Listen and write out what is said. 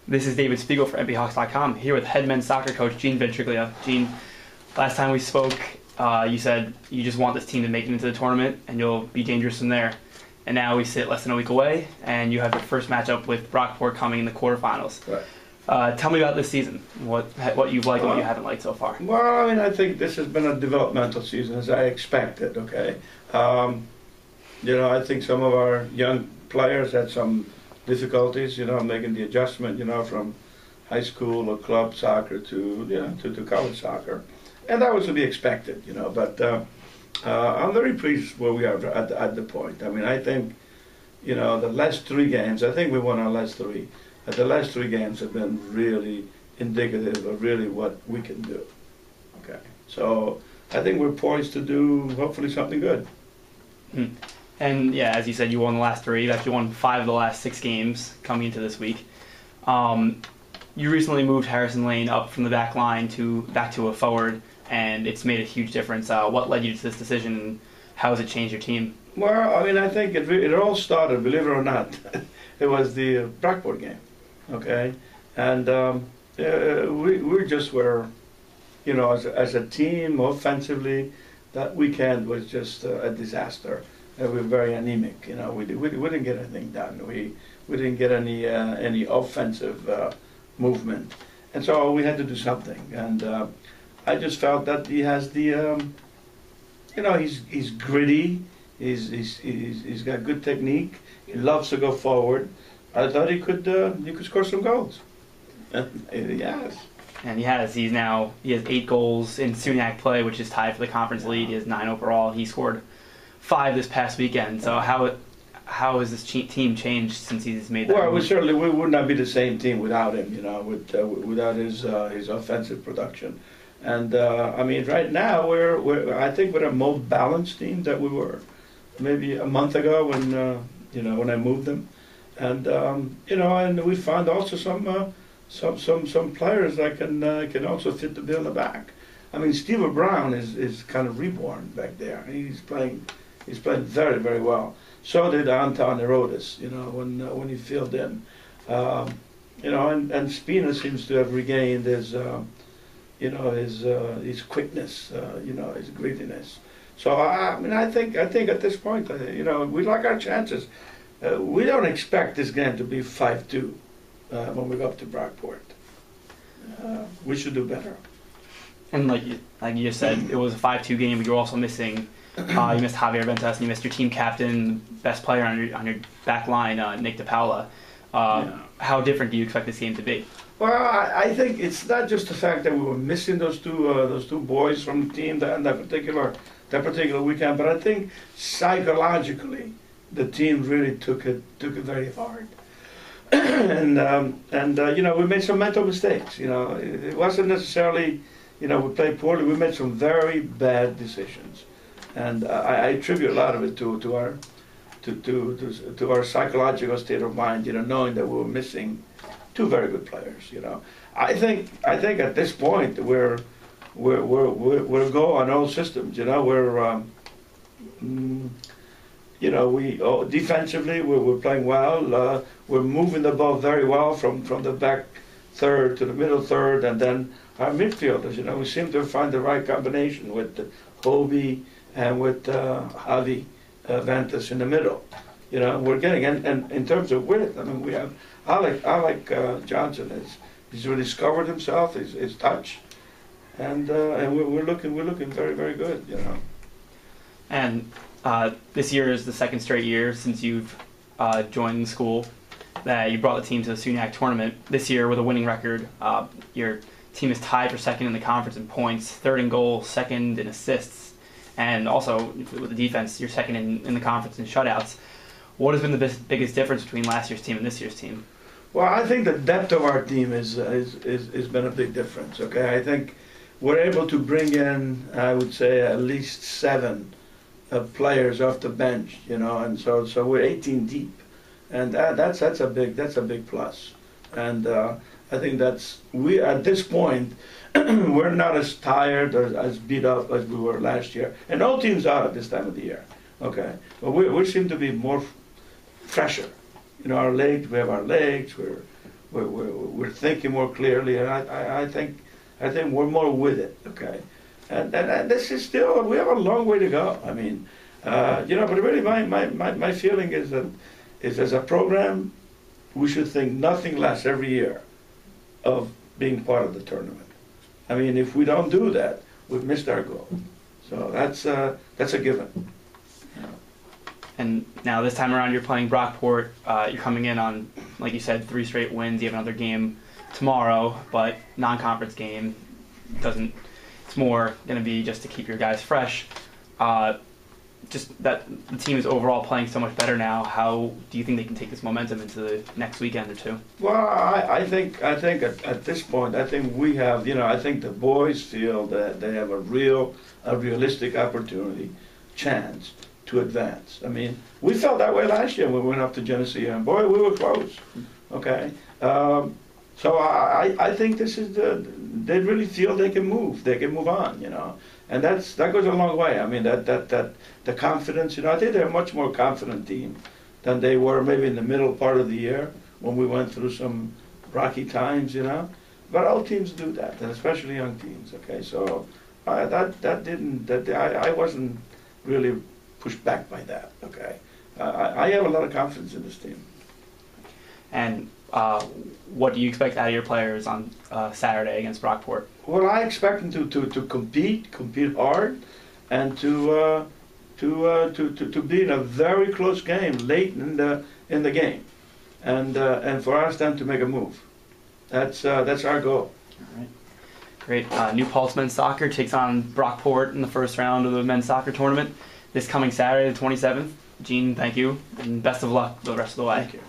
This is David Spiegel for MPHawks.com, here with head men's soccer coach Gene Ventriglia. Gene, last time we spoke, you said you just want this team to make it into the tournament and you'll be dangerous from there. And now we sit less than a week away, and you have your first matchup with Brockport coming in the quarterfinals. Right. Tell me about this season, what you've liked and what you haven't liked so far. Well, I mean, I think this has been a developmental season, as I expected, okay? I think some of our young players had some difficulties, making the adjustment, from high school or club soccer to college soccer. And that was to be expected, but I'm very pleased where we are at the point. I mean, I think, the last three games, I think we won our last three. The last three games have been really indicative of really what we can do. Okay, so I think we're poised to do hopefully something good. And yeah, as you said, you won the last three. You've actually won 5 of the last 6 games coming into this week. You recently moved Harrison Lane up from the back line back to a forward, and it's made a huge difference. What led you to this decision, and how has it changed your team? Well, I mean, I think it all started, believe it or not, it was the Brockport game, okay? And we just were, as a team, offensively, that weekend was just a disaster. We were very anemic, we didn't get anything done. We didn't get any offensive movement. And so we had to do something. And I just felt that he has the, he's gritty, he's got good technique, he loves to go forward. I thought he could score some goals. And he has. And he has 8 goals in SUNYAC play, which is tied for the conference lead. He has 9 overall. He scored 5 this past weekend. So how has this team changed since he's made that? Well, we would not be the same team without him, without his offensive production. And I mean, right now I think we're a more balanced team that we were maybe a month ago when I moved them, and and we found also some players that can also fit the bill in the back. I mean, Steve Brown is kind of reborn back there. He's playing very, very well. So did Anton Herodes, when he filled in. And Spina seems to have regained his quickness, his grittiness. So I think at this point, we like our chances. We don't expect this game to be 5-2 when we go up to Brockport. We should do better. And like you just said, it was a 5-2 game, but you were also missing. You missed Javier Ventas, and you missed your team captain, best player on your back line, Nick DePaula. How different do you expect this game to be? Well, I think it's not just the fact that we were missing those two boys from the team that particular weekend, but I think psychologically the team really took it very hard. and we made some mental mistakes. It wasn't necessarily we played poorly. We made some very bad decisions, and I attribute a lot of it to our psychological state of mind. Knowing that we were missing 2 very good players. I think at this point we're go on all systems. Defensively we're playing well. We're moving the ball very well from the back third to the middle third, and then our midfielders. We seem to find the right combination with Hobie and with Javi Ventas in the middle. We're getting and in terms of width. I mean, we have Alec Johnson he's rediscovered himself, his touch, and we're looking very, very good. And this year is the second straight year since you've joined the school that you brought the team to the SUNYAC tournament. This year, with a winning record, your team is tied for second in the conference in points, third in goals, second in assists, and also with the defense, you're second in the conference in shutouts. What has been the biggest difference between last year's team and this year's team? Well, I think the depth of our team has been a big difference. Okay, I think we're able to bring in, I would say, at least 7 players off the bench, and so we're 18 deep, and that's a big plus. And I think we at this point we're not as tired or as beat up as we were last year, and all teams are at this time of the year. Okay, but we seem to be more fresher. We have our legs. We're we're thinking more clearly, and I think we're more with it. Okay, and this is still, we have a long way to go. I mean, but really my feeling is that as a program, we should think nothing less every year of being part of the tournament. I mean, if we don't do that, we've missed our goal. So that's a given. And now this time around, you're playing Brockport. You're coming in on, like you said, 3 straight wins. You have another game tomorrow, but non-conference game doesn't. It's more going to be just to keep your guys fresh. Just that the team is overall playing so much better now. How do you think they can take this momentum into the next weekend or two? Well, I think at this point, I think we have, I think the boys feel that they have a realistic opportunity, chance to advance. I mean, we felt that way last year when we went up to Geneseo, and boy, we were close. Okay, so I think this is they really feel they can move on, and that goes a long way. I mean, that the confidence, I think they're a much more confident team than they were maybe in the middle part of the year when we went through some rocky times, But all teams do that, and especially young teams. Okay, so I wasn't really pushed back by that. Okay, I have a lot of confidence in this team. And what do you expect out of your players on Saturday against Brockport? Well, I expect them to compete hard, and to be in a very close game late in the game, and for us then to make a move. That's our goal. All right. Great. New Paltz men's soccer takes on Brockport in the first round of the men's soccer tournament this coming Saturday, the 27th. Gene, thank you, and best of luck the rest of the way. Thank you.